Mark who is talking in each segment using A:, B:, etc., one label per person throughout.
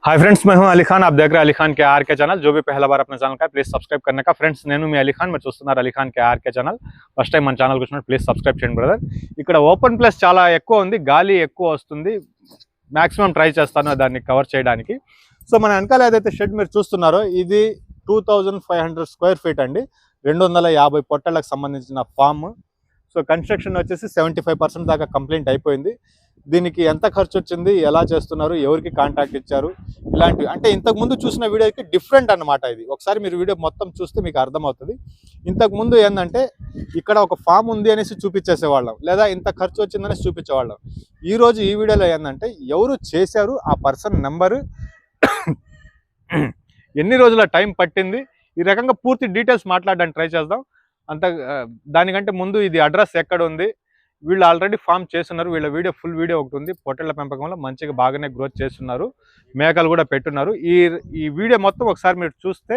A: Hi friends, मैं हूं अली खान। आप देख रहे हैं अली खान के आर के चैनल। जो भी पहला बार अपने ఛానల్ का प्लीज सब्सक्राइब करने का। ఫ్రెండ్స్ నేను మీ అలీ ఖాన్, మీరు చూస్తున్నారు Ali Khan K R K channel. First time మన ఛానల్కి వచ్చినప్పుడు ప్లీజ్ సబ్స్క్రైబ్ చేయండి బ్రదర్। ఇక్కడ ఓపెన్ ప్లేస్ చాలా ఎక్కువ ఉంది, గాలి ఎక్కువ వస్తుంది। మాక్సిమం ట్రై చేస్తాను దాన్ని కవర్ చేయడానికి। సో మన వెనకాల ఏదైతే షెడ్ మీరు చూస్తున్నారో ఇది 2500 స్క్వేర్ ఫీట్ అండి, 250 పొట్టలకు సంబంధించిన ఫామ్। సో కన్స్ట్రక్షన్ వచ్చేసి 75% దాకా కంప్లీట్ అయిపోయింది। దీనికి ఎంత ఖర్చు వచ్చింది, ఎలా చేస్తున్నారు, ఎవరికి కాంటాక్ట్ ఇచ్చారు, ఇలాంటివి అంటే ఇంతకుముందు చూసిన వీడియోకి డిఫరెంట్ అన్నమాట। ఇది ఒకసారి మీరు వీడియో మొత్తం చూస్తే మీకు అర్థమవుతుంది। ఇంతకుముందు ఏంటంటే ఇక్కడ ఒక ఫామ్ ఉంది అనేసి చూపించేసేవాళ్ళం, లేదా ఇంత ఖర్చు వచ్చిందనేసి చూపించేవాళ్ళం। ఈరోజు ఈ వీడియోలో ఏంటంటే ఎవరు చేశారు, ఆ పర్సన్ నెంబరు, ఎన్ని రోజుల టైం పట్టింది, ఈ రకంగా పూర్తి డీటెయిల్స్ మాట్లాడడానికి ట్రై చేద్దాం। అంత దానికంటే ముందు ఇది అడ్రస్ ఎక్కడ ఉంది, వీళ్ళు ఆల్రెడీ ఫామ్ చేస్తున్నారు, వీళ్ళ వీడియో ఫుల్ వీడియో ఒకటి ఉంది। పొట్టేళ్ల పెంపకంలో మంచిగా బాగానే గ్రోత్ చేస్తున్నారు, మేకలు కూడా పెట్టున్నారు। ఈ వీడియో మొత్తం ఒకసారి మీరు చూస్తే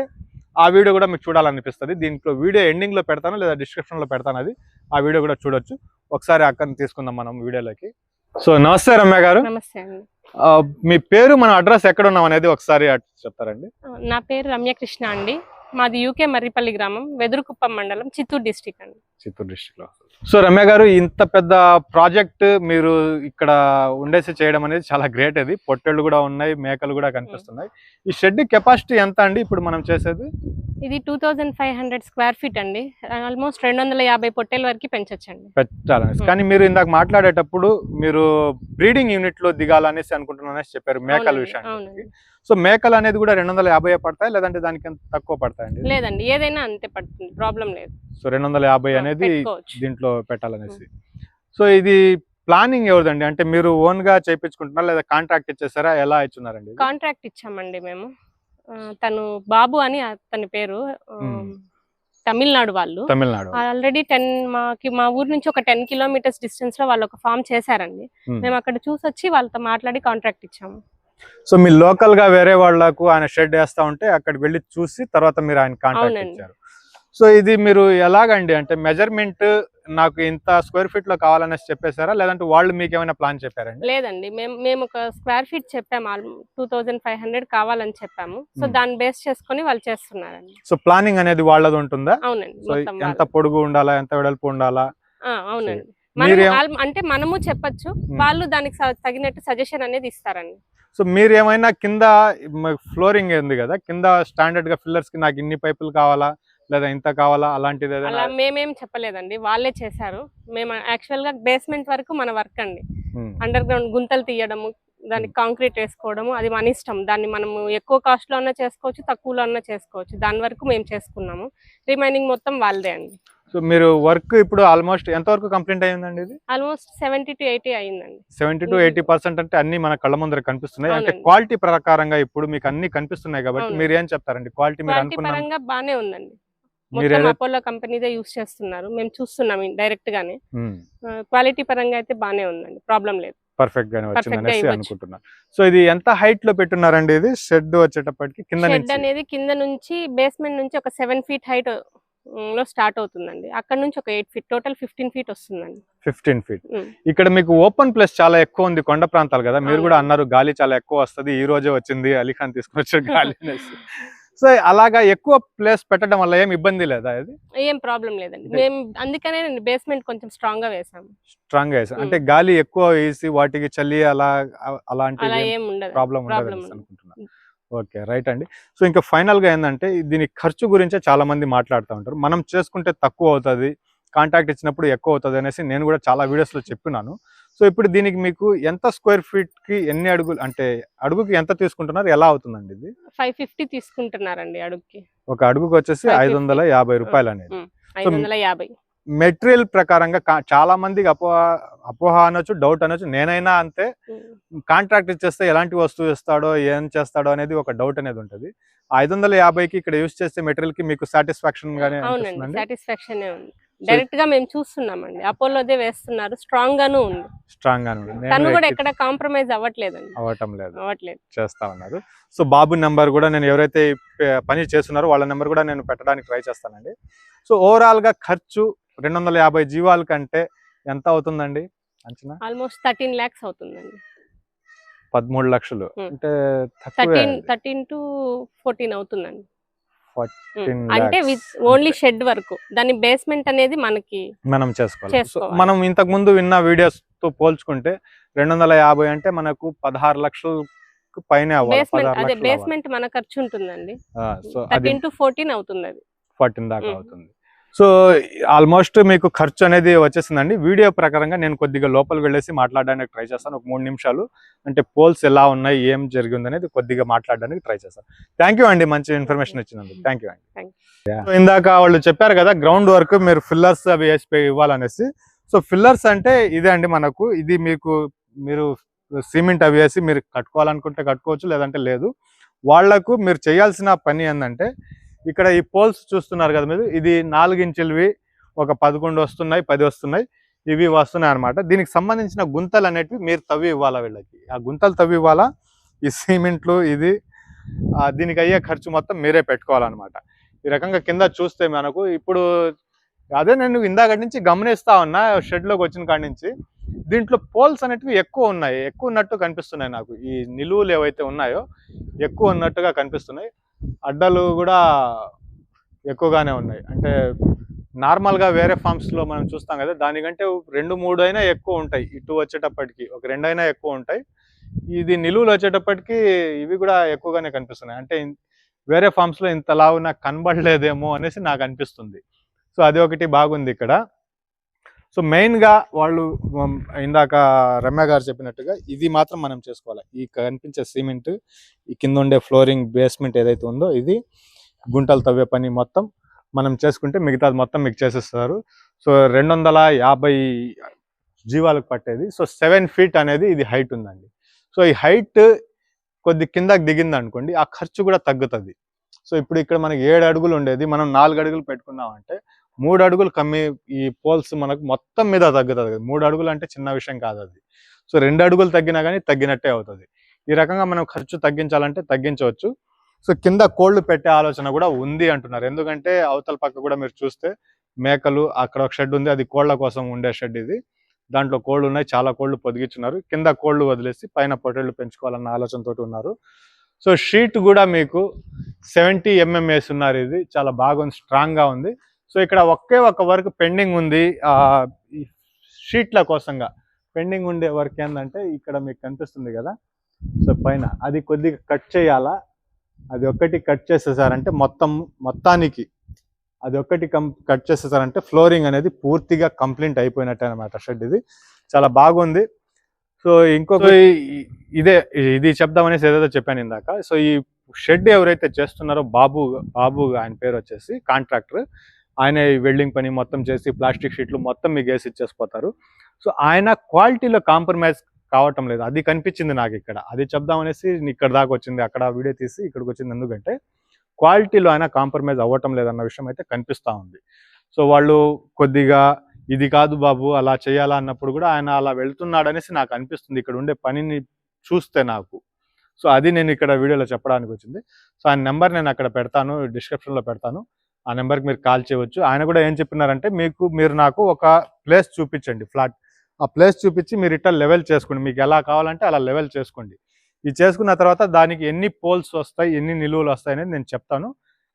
A: ఆ వీడియో కూడా మీకు చూడాలనిపిస్తుంది। దీంట్లో వీడియో ఎండింగ్లో పెడతాను లేదా డిస్క్రిప్షన్లో పెడతాను, అది ఆ వీడియో కూడా చూడొచ్చు। ఒకసారి అక్కడిని తీసుకుందాం మనం వీడియోలోకి। సో నమస్తే రమ్య గారు।
B: నమస్తే అండి।
A: మీ పేరు, మన అడ్రస్ ఎక్కడ ఉన్నాం అనేది ఒకసారి చెప్తారండి?
B: నా పేరు రమ్యకృష్ణ అండి, మాది యూకే మర్రిపల్లి గ్రామం, వెదురుకుప్పం మండలం, చిత్తూరు డిస్ట్రిక్ట్ అండి। చిత్తూరు
A: డిస్ట్రిక్ట్ లో। సో రమ్య గారు, ఇంత పెద్ద ప్రాజెక్ట్ మీరు ఇక్కడ ఉండేసి చేయడం అనేది చాలా గ్రేట్। అది పొట్టేళ్ళు కూడా ఉన్నాయి, మేకలు కూడా కనిపిస్తున్నాయి। ఈ షెడ్ కెపాసిటీ ఎంత అండి ఇప్పుడు మనం చేసేది?
B: ఇది 2500 స్క్వేర్ ఫీట్ అండి, ఆల్మోస్ట్ 250 పొట్టేళ్ళ వరకు పెంచొచ్చండి,
A: పెట్టాలని। కానీ మీరు ఇందాక మాట్లాడేటప్పుడు మీరు బ్రీడింగ్ యూనిట్ లో దిగాలనేసి అనుకుంటున్నానని చెప్పారు మేకల విషయాన్ని। సో మేకలు అనేది కూడా 250 పడతాయి, లేదంటే దానికి ఎంత తక్కువ పడతాయండి?
B: లేదండి, ఏదైనా అంతే పడుతుంది, ప్రాబ్లం లేదు।
A: సో 250 అనేది దీంట్లో పెట్టాలనేసి। సో ఇది ప్లానింగ్ ఎవరిదండి, అంటే మీరు ఓన్ గా చేయించుకుంటున్నారా లేదా కాంట్రాక్ట్ ఇచ్చేసారా, ఎలా ఇచ్చున్నారండి?
B: కాంట్రాక్ట్ ఇచ్చామండి మేము। తను బాబు అని అతని పేరు, తమిళనాడు వాళ్ళు। ఆల్రెడీ మా ఊరు నుంచి ఒక 10 కిలోమీటర్స్ డిస్టెన్స్ లో వాళ్ళు ఒక ఫామ్ చేశారండి। మేము అక్కడ చూసొచ్చి వాళ్ళతో మాట్లాడి కాంట్రాక్ట్ ఇచ్చాము।
A: సో మీరు లోకల్ గా వేరే వాళ్ళకు ఆయన షెడ్ వేస్తా ఉంటే అక్కడికి వెళ్ళి చూసి తర్వాత మీరు ఆయన కాంటాక్ట్ ఇచ్చారు। సో ఇది మీరు ఎలాగండి, అంటే మెజర్మెంట్ నాకు ఇంత స్క్వేర్ ఫీట్ లో కావాలనేసి చెప్పేశారా, లేదంటే వాళ్ళు మీకు ఏమైనా ప్లాన్ చెప్పారండి?
B: లేదండి, మేము ఒక స్క్వేర్ ఫీట్ చెప్పాము, 2500 కావాలని చెప్పాము। సో దాన్ని బేస్ చేసుకుని వాళ్ళు చేస్తున్నారండి।
A: సో ప్లానింగ్ అనేది వాళ్ళది ఉంటుందా?
B: అవునండి।
A: సో ఎంత పొడుగు ఉండాలా, ఎంత వెడల్పు ఉండాలా?
B: అవునండి, అంటే మనము చెప్పచ్చు, వాళ్ళు దానికి తగినట్టు సజెషన్ అనేది ఇస్తారండి।
A: సో మీరు ఏమైనా కింద ఫ్లోరింగ్ ఉంది కదా, కింద స్టాండర్డ్ గా ఫిల్లర్స్ కి నాకు ఇన్ని పైపులు కావాలా లేదా ఇంత కావాలా, అలాంటిది
B: అలా మేమేం చెప్పలేదండి, వాళ్ళే చేశారు। మేము యాక్చువల్ గా బేస్మెంట్ వరకు మన వర్క్ అండి, అండర్ గ్రౌండ్ గుంతలు తీయడము, దానికి కాంక్రీట్ వేసుకోవడము, అది మన ఇష్టం। దాన్ని మనము ఎక్కువ కాస్ట్ లో అన్నా చేసుకోవచ్చు, తక్కువలో అన్నా చేసుకోవచ్చు, దాని వరకు మేము చేసుకున్నాము। రిమైనింగ్ మొత్తం వాళ్ళదే అండి।
A: సో మీరు వర్క్ ఇప్పుడు ఆల్మోస్ట్ ఎంత వరకు కంప్లీట్ అయ్యిందండి? ఇది
B: ఆల్మోస్ట్ 70 to 80 అయ్యిందండి।
A: 70 to 80% అంటే అన్ని మన కళ్ళ ముందర కనిపిస్తున్నాయి, అంటే క్వాలిటీ ప్రకారంగా ఇప్పుడు మీకు అన్ని కనిపిస్తున్నాయి కాబట్టి మీరు ఏం చెప్తారండి? క్వాలిటీ
B: పరంగా బానే ఉందండి, మొత్తం అపోలో కంపెనీదే యూస్ చేస్తున్నారు, మేము చూస్తున్నాం డైరెక్ట్ గానే। క్వాలిటీ పరంగా అయితే బానే ఉందండి, ప్రాబ్లం లేదు,
A: పర్ఫెక్ట్ గానే వచ్చిందనేసి అనుకుంటున్నా। సో ఇది ఎంత హైట్ లో పెట్టున్నారండి? ఇది షెడ్ వచ్చేటప్పటికి
B: షెడ్ అనేది కింద నుంచి బేస్మెంట్ నుంచి ఒక 7 feet హైట్ లో స్టార్ట్ అవుతుందండి, అక్కడ నుంచి ఒక 8 feet, టోటల్ 15 feet వస్తుందండి।
A: 15 feet। ఇక్కడ మీకు ఓపెన్ ప్లేస్ చాలా ఎక్కువ ఉంది, కొండ ప్రాంతాలు కదా, మీరు కూడా అన్నారు గాలి చాలా ఎక్కువ వస్తుంది, ఈ రోజే వచ్చింది అలీ ఖాన్ తీసుకొచ్చారు గాలి అనేసి। సో అలాగా ఎక్కువ ప్లేస్ పెట్టడం వల్ల ఏం ఇబ్బంది లేదా? అది
B: ఏం ప్రాబ్లం లేదండి, మేము అందుకనే బేస్మెంట్ కొంచెం స్ట్రాంగ్ గా వేసాము।
A: స్ట్రాంగ్ గా వేసాం అంటే గాలి ఎక్కువ వేసి వాటికి చలి అలాంటి ప్రాబ్లం ఉండదు అనుకుంటున్నాను। ఓకే, రైట్ అండి। సో ఇంకా ఫైనల్ గా ఏంటంటే దీని ఖర్చు గురించే చాలా మంది మాట్లాడుతూ ఉంటారు, మనం చేసుకుంటే తక్కువ అవుతుంది, కాంటాక్ట్ ఇచ్చినప్పుడు ఎక్కువ అవుతుంది అనేసి నేను కూడా చాలా వీడియోస్ లో చెప్పినాను। సో ఇప్పుడు దీనికి మీకు ఎంత స్క్వేర్ ఫీట్ కి ఎన్ని అడుగులు, అంటే అడుగుకి ఎంత తీసుకుంటున్నారు, ఎలా అవుతుందండి? ఇది
B: 550 తీసుకుంటున్నారండి అడుగుకి,
A: ఒక అడుగుకి వచ్చేసి 550 రూపాయలు అనేది।
B: 550
A: మెటీరియల్ ప్రకారంగా చాలా మందికి అపోహ అనొచ్చు, డౌట్ అనొచ్చు, నేనైనా అంతే, కాంట్రాక్ట్ ఇచ్చేస్తే ఎలాంటి వస్తువు ఇస్తాడో ఏం చేస్తాడో అనేది ఒక డౌట్ అనేది ఉంటుంది। 550కి ఇక్కడ యూస్ చేసే మెటీరియల్ కి మీకు సాటిస్ఫాక్షన్ గానే
B: అనిపిస్తుందండి? సాటిస్ఫాక్షన్ ఉంది, డైరెక్ట్ గా మేము చూస్తున్నామండి, అపోలోదే వేస్తున్నారు, స్ట్రాంగ్ గాను ఉంది, తను కూడా ఎక్కడ కాంప్రమైజ్ అవ్వట్లేదు,
A: చేస్తా ఉన్నారు। సో బాబు నెంబర్ కూడా నేను ఎవరైతే పని చేస్తున్నారో వాళ్ళ నెంబర్ కూడా నేను పెట్టడానికి ట్రై చేస్తానండి। సో ఓవరాల్ గా ఖర్చు 250 జీవాల కంటే ఎంత అవుతుందండి అంచనా?
B: ఆల్మోస్ట్ 13 lakhs అవుతుందండి।
A: 13 లక్షలు అంటే
B: 13 to 14 అవుతుందండి.
A: 14
B: అంటే విత్ ఓన్లీ షెడ్ వరకు, దాని బేస్మెంట్ అనేది మనకి
A: మనం చేసుకోవాలి. మనం ఇంతకు ముందు విన్న వీడియోస్ తో పోల్చుకుంటే 250 అంటే మనకు 16 లక్షలకు పైనే అవ్వాలి.
B: బేస్మెంట్ మన ఖర్చు ఉంటుందండి.
A: సో
B: 13 to 14 అవుతుంది, అది
A: 14 దాకా అవుతుంది. సో ఆల్మోస్ట్ మీకు ఖర్చు అనేది వచ్చేసిందండి. వీడియో ప్రకారంగా నేను కొద్దిగా లోపలికి వెళ్ళేసి మాట్లాడడానికి ట్రై చేస్తాను, ఒక 3 నిమిషాలు. అంటే పోల్స్ ఎలా ఉన్నాయి, ఏం జరిగింది అనేది కొద్దిగా మాట్లాడడానికి ట్రై చేస్తాను. థ్యాంక్ యూ అండి, మంచి ఇన్ఫర్మేషన్ ఇచ్చినందుకు. థ్యాంక్ యూ అండి. సో ఇందాక వాళ్ళు చెప్పారు కదా గ్రౌండ్ వర్క్ మీరు ఫిల్లర్స్ అవి వేసి ఇవ్వాలనేసి. సో ఫిల్లర్స్ అంటే ఇదే అండి, మనకు ఇది మీరు సిమెంట్ అవి వేసి మీరు కట్టుకోవాలనుకుంటే కట్టుకోవచ్చు, లేదంటే లేదు. వాళ్లకు మీరు చేయాల్సిన పని ఏంటంటే, ఇక్కడ ఈ పోల్స్ చూస్తున్నారు కదా మీరు, ఇది 4 ఇంచులవి ఒక 11 వస్తున్నాయి, 10 వస్తున్నాయి, ఇవి వస్తున్నాయి అనమాట. దీనికి సంబంధించిన గుంతలు అనేటివి మీరు తవ్వి ఇవ్వాలా వీళ్ళకి. ఆ గుంతలు తవ్వి ఇవ్వాలా. ఈ సిమెంట్లు ఇది దీనికి అయ్యే ఖర్చు మొత్తం మీరే పెట్టుకోవాలన్నమాట. ఈ రకంగా కింద చూస్తే మనకు ఇప్పుడు అదే నేను ఇందాక నుంచి గమనిస్తా ఉన్నా, షెడ్లోకి వచ్చిన కాడి నుంచి దీంట్లో పోల్స్ అనేటివి ఎక్కువ ఉన్నట్టు కనిపిస్తున్నాయి నాకు. ఈ నిలువులు ఏవైతే ఉన్నాయో ఎక్కువ ఉన్నట్టుగా కనిపిస్తున్నాయి. అడ్డలు కూడా ఎక్కువగానే ఉన్నాయి. అంటే నార్మల్గా వేరే ఫార్మ్స్లో మనం చూస్తాం కదా, దానికంటే 2-3 అయినా ఎక్కువ ఉంటాయి. ఇటు వచ్చేటప్పటికి ఒక 2 అయినా ఎక్కువ ఉంటాయి. ఇది నిలువులు వచ్చేటప్పటికి ఇవి కూడా ఎక్కువగానే కనిపిస్తున్నాయి. అంటే వేరే ఫార్మ్స్లో ఇంతలా నాకు కనబడలేదేమో అనేసి నాకు అనిపిస్తుంది. సో అది ఒకటి బాగుంది ఇక్కడ. సో మెయిన్గా వాళ్ళు ఇందాక రమ్య గారు చెప్పినట్టుగా ఇది మాత్రం మనం చేసుకోవాలి. ఈ కనిపించే సిమెంట్, ఈ కింద ఉండే ఫ్లోరింగ్ బేస్మెంట్ ఏదైతే ఉందో ఇది, గుంటలు తవ్వే పని మొత్తం మనం చేసుకుంటే మిగతాది మొత్తం మీకు చేసేస్తారు. సో 250 జీవాలకు పట్టేది. సో 7 feet అనేది ఇది హైట్ ఉందండి. సో ఈ హైట్ కొద్ది కిందకి దిగింది అనుకోండి, ఆ ఖర్చు కూడా తగ్గుతుంది. సో ఇప్పుడు ఇక్కడ మనకి 7 అడుగులు ఉండేది, మనం 4 అడుగులు పెట్టుకున్నామంటే 3 అడుగులు కమ్మి ఈ పోల్స్ మనకు మొత్తం మీద తగ్గుతుంది. 3 అడుగులు అంటే చిన్న విషయం కాదు అది. సో 2 అడుగులు తగ్గినా కానీ తగ్గినట్టే అవుతుంది. ఈ రకంగా మనం ఖర్చు తగ్గించాలంటే తగ్గించవచ్చు. సో కింద కోళ్లు పెట్టే ఆలోచన కూడా ఉంది అంటున్నారు. ఎందుకంటే అవతల పక్క కూడా మీరు చూస్తే మేకలు, అక్కడ ఒక షెడ్ ఉంది, అది కోళ్ల కోసం ఉండే షెడ్ ఇది. దాంట్లో కోళ్ళు ఉన్నాయి, చాలా కోళ్లు పొదిగించున్నారు. కింద కోళ్లు వదిలేసి పైన పొట్టేళ్లు పెంచుకోవాలన్న ఆలోచనతోటి ఉన్నారు. సో షీట్ కూడా మీకు 70 mm వేస్తున్నారు. ఇది చాలా బాగుంది, స్ట్రాంగ్గా ఉంది. సో ఇక్కడ ఒకే ఒక వర్క్ పెండింగ్ ఉంది. ఈ షీట్ల కోసంగా పెండింగ్ ఉండే వర్క్ ఏంటంటే ఇక్కడ మీకు కనిపిస్తుంది కదా, సో పైన అది కొద్దిగా కట్ చేయాలా. అది ఒక్కటి కట్ చేసేసారంటే మొత్తానికి అది ఒక్కటి కట్ చేసేసారంటే ఫ్లోరింగ్ అనేది పూర్తిగా కంప్లీట్ అయిపోయినట్టే అనమాట. షెడ్ ఇది చాలా బాగుంది. సో ఇంకొక ఇది చెప్దామనేసి ఏదైతే చెప్పాను ఇందాక. సో ఈ షెడ్ ఎవరైతే చేస్తున్నారో బాబు ఆయన పేరు వచ్చేసి కాంట్రాక్టర్, ఆయన వెల్డింగ్ పని మొత్తం చేసి ప్లాస్టిక్ షీట్లు మొత్తం మీకు వేసి ఇచ్చేసిపోతారు. సో ఆయన క్వాలిటీలో కాంప్రమైజ్ కావటం లేదు, అది కనిపించింది నాకు ఇక్కడ. అది చెప్దామనేసి ఇక్కడ దాకా వచ్చింది, అక్కడ వీడియో తీసి ఇక్కడికి వచ్చింది. ఎందుకంటే క్వాలిటీలో ఆయన కాంప్రమైజ్ అవ్వటం లేదన్న విషయం అయితే కనిపిస్తూ ఉంది. సో వాళ్ళు కొద్దిగా ఇది కాదు బాబు అలా చేయాలా అన్నప్పుడు కూడా ఆయన అలా వెళ్తున్నాడనేసి నాకు అనిపిస్తుంది ఇక్కడ ఉండే పనిని చూస్తే నాకు. సో అది నేను ఇక్కడ వీడియోలో చెప్పడానికి వచ్చింది. సో ఆయన నెంబర్ నేను అక్కడ పెడతాను, డిస్క్రిప్షన్లో పెడతాను. ఆ నెంబర్కి మీరు కాల్ చేయవచ్చు. ఆయన కూడా ఏం చెప్పినారంటే, మీరు నాకు ఒక ప్లేస్ చూపించండి, ఫ్లాట్. ఆ ప్లేస్ చూపించి మీరు ఇట్లా లెవెల్ చేసుకోండి, మీకు ఎలా కావాలంటే అలా లెవెల్ చేసుకోండి. ఇది చేసుకున్న తర్వాత దానికి ఎన్ని పోల్స్ వస్తాయి, ఎన్ని నిలువలు వస్తాయి అనేది నేను చెప్తాను.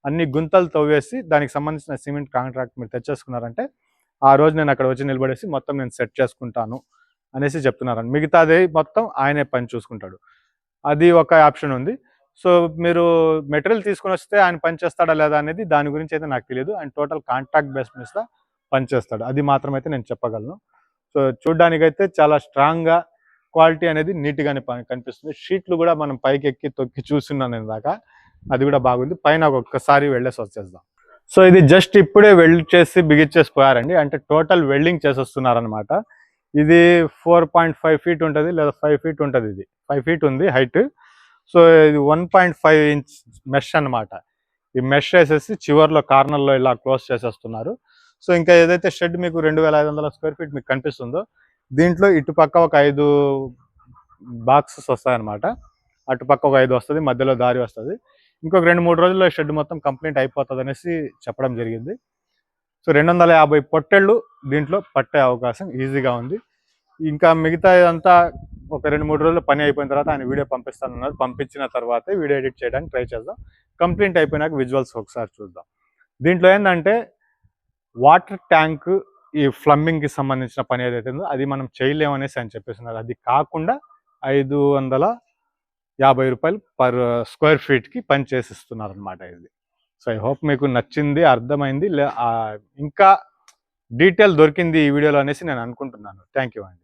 A: అన్ని గుంతలు తవ్వేసి దానికి సంబంధించిన సిమెంట్ కాంట్రాక్ట్ మీరు తెచ్చేసుకున్నారంటే ఆ రోజు నేను అక్కడ వచ్చి నిలబడేసి మొత్తం నేను సెట్ చేసుకుంటాను అనేసి చెప్తున్నారని. మిగతాది మొత్తం ఆయనే పని చూసుకుంటాడు. అది ఒక ఆప్షన్ ఉంది. సో మీరు మెటీరియల్ తీసుకుని వస్తే ఆయన పని చేస్తాడా లేదా అనేది దాని గురించి అయితే నాకు తెలియదు. ఆయన టోటల్ కాంట్రాక్ట్ బేస్ మీద పని చేస్తాడు, అది మాత్రం అయితే నేను చెప్పగలను. సో చూడ్డానికైతే చాలా స్ట్రాంగ్గా క్వాలిటీ అనేది నీట్గానే కనిపిస్తుంది. షీట్లు కూడా మనం పైకి ఎక్కి తొక్కి చూస్తున్నాను నేను దాకా, అది కూడా బాగుంది. పైన ఒక్కసారి వెళ్ళేసి వచ్చేద్దాం. సో ఇది జస్ట్ ఇప్పుడే వెల్డ్ చేసి బిగిచ్చేసి పోయారండి, అంటే టోటల్ వెల్డింగ్ చేసి వస్తున్నారనమాట. ఇది 4.5 feet ఉంటుంది లేదా 5 feet ఉంటుంది. ఇది 5 feet ఉంది హైట్. సో ఇది 1.5 inch మెష్ అనమాట. ఈ మెష్ వేసేసి చివర్లో కార్నర్లో ఇలా క్లోజ్ చేసేస్తున్నారు. సో ఇంకా ఏదైతే షెడ్ మీకు 2500 square feet మీకు కనిపిస్తుందో, దీంట్లో ఇటుపక్క ఒక 5 బాక్సెస్ వస్తాయన్నమాట. అటుపక్క ఒక 5 వస్తుంది, మధ్యలో దారి వస్తుంది. ఇంకొక 2-3 రోజుల్లో షెడ్ మొత్తం కంప్లీట్ అయిపోతుంది అనేసి చెప్పడం జరిగింది. సో 250 పొట్టేళ్ళు దీంట్లో పట్టే అవకాశం ఈజీగా ఉంది. ఇంకా మిగతా ఇదంతా ఒక 2-3 రోజులు పని అయిపోయిన తర్వాత ఆయన వీడియో పంపిస్తానన్నారు. పంపించిన తర్వాత వీడియో ఎడిట్ చేయడానికి ట్రై చేద్దాం. కంప్లీట్ అయిపోయినాక విజువల్స్ ఒకసారి చూద్దాం. దీంట్లో ఏంటంటే వాటర్ ట్యాంక్ ఈ ప్లంబింగ్కి సంబంధించిన పని ఏదైతే ఉందో అది మనం చేయలేమనేసి అని చెప్పేస్తున్నారు. అది కాకుండా 550 రూపాయలు పర్ స్క్వేర్ ఫీట్కి పని చేసిస్తున్నారు అనమాట ఇది. సో ఐ హోప్ మీకు నచ్చింది, అర్థమైంది, ఇంకా డీటెయిల్ దొరికింది ఈ వీడియోలో అనేసి నేను అనుకుంటున్నాను. థ్యాంక్ యూ అండి.